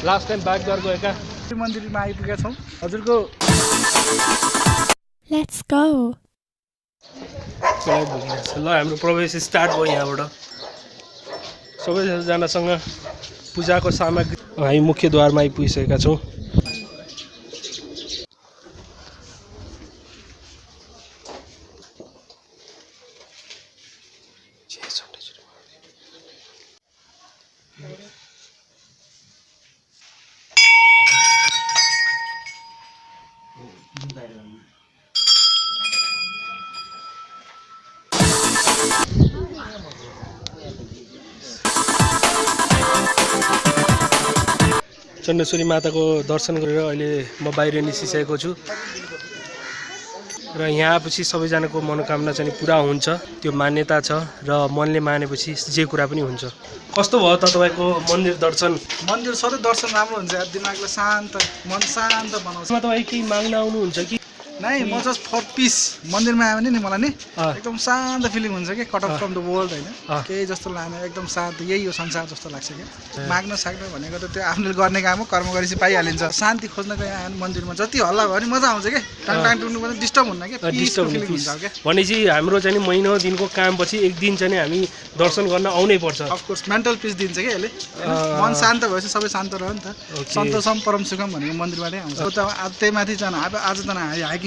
Last time Bagdwar गएका मन्दिरमा आइपुगेका छौँ हजुरको Let's go. ल हाम्रो प्रवेश स्टार्ट भयो यहाँबाट सबैजनासँग पूजाको सामग्री हामी मुख्य द्वारमा आइपुगिसकेका छौँ चण्डेश्वरी माताको दर्शन गरेर अहिले म बाहिर निस्किसकेको छु र यहाँ आएपछि सबैजनाको मनोकामना चाहिँ पुरा हुन्छ त्यो मान्यता छ र मनले मानेपछि जे कुरा पनि हुन्छ कस्तो भयो त तपाईँको मन्दिर दर्शन मन्दिर सधैँ दर्शन राम्रो हुन्छ यार दिमागलाई शान्त मन शान्त बनाउँछ तपाईँ केही माग्न आउनुहुन्छ कि नै म जस्ट फर पिस मन्दिरमा आयो भने नि मलाई नि एकदम शान्त फिलिङ हुन्छ कि cut off from the world होइन केही जस्तो लाग्ने एकदम शान्त यही हो संसार जस्तो लाग्छ कि माग्न सक्ने भनेको त त्यो आफूले गर्ने काम हो कर्म गरेपछि पाइहालिन्छ शान्ति खोज्नको यहाँ मन्दिरमा जति हल्ला भयो भने मजा आउँछ कि टाङ टाङ टुङ्नु पनि डिस्टर्ब हुन्न कि डिस्टर्ब फिलिङ हुन्छ क्या भनेपछि हाम्रो चाहिँ महिना दिनको कामपछि एक दिन चाहिँ हामी दर्शन गर्न आउनै पर्छ अफकोर्स मेन्टल पिस दिन्छ कि यसले मन शान्त भएपछि सबै शान्त रह्यो नि त सन्तोषम परम सुखम भनेको मन्दिरबाटै आउँछ त्यही माथि जान आज त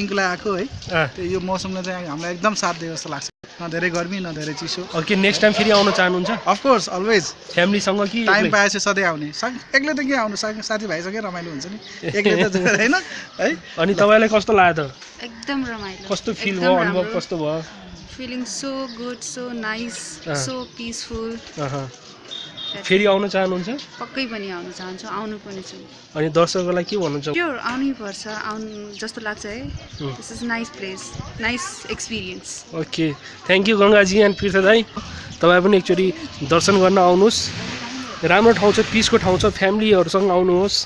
हाइकिङको लागि आएको है यो मौसमले चाहिँ हामीलाई एकदम साथ दियो जस्तो लाग्छ न धेरै गर्मी न धेरै चिसो के नेक्स्ट टाइम फेरि आउन चाहनुहुन्छ अफकोर्स अलवेज फ्यामिलीसँग कि टाइम पाएपछि सधैँ आउने एक्लै त के आउनु साथीभाइसँगै रमाइलो हुन्छ नि एक्लै त होइन है अनि तपाईँलाई कस्तो लाग्यो त एकदम रमाइलो कस्तो फिल भयो अनुभव कस्तो भयो feeling so good so nice so peaceful फेरि आउन चाहनुहुन्छ पक्कै पनि आउन चाहन्छु आउनु पनि छु अनि दर्शकहरूलाई के भन्नुहुन्छ स्योर आउनै पर्छ आउनु जस्तो लाग्छ है this is nice place nice experience okay thank you Gangaji and तीर्थ दाई तपाईँ पनि एकचोटि दर्शन गर्न आउनुहोस् राम्रो ठाउँ छ पिसको ठाउँ छ फ्यामिलीहरूसँग आउनुहोस्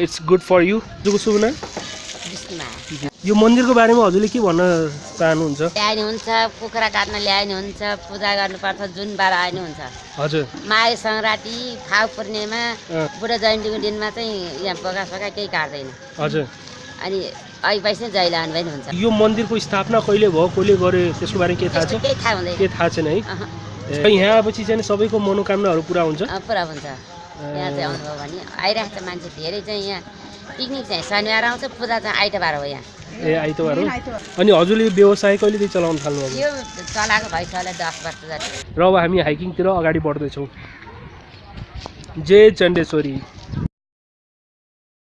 इट्स गुड फर यु हजुरको शुभ नाम यो मन्दिरको बारेमा हजुरले के भन्न चाहनुहुन्छ ल्याइने हुन्छ कुखुरा काट्न ल्याइने हुन्छ पूजा गर्नुपर्छ जुन बार आइने हुन्छ हजुर माघे सङ्क्रान्ति फाउ पूर्णिमा बुढा जयन्तीको दिनमा चाहिँ यहाँ पकासका केही काट्दैन हजुर अनि अहिले चाहिँ जहिले आउनु पनि हुन्छ यो मन्दिरको स्थापना कहिले भयो कसले गरे त्यसको बारेमा के थाहा छ केही थाहा हुँदैन के थाहा छैन है यहाँ आएपछि चाहिँ सबैको मनोकामनाहरू पुरा हुन्छ पुरा हुन्छ यहाँ चाहिँ आउनुभयो भने आइरहेको छ मान्छे धेरै चाहिँ यहाँ पिकनिक चाहिँ शनिबार आउँछ पूजा चाहिँ आइतबार हो यहाँ ए आइतबार हो अनि हजुरले व्यवसाय कहिलेदेखि चलाउन थाल्नुभयो यो चलाएको भइसक्यो होला 10 वर्ष जति र अब हामी हाइकिङतिर अगाडि बढ्दैछौँ जय चण्डेश्वरी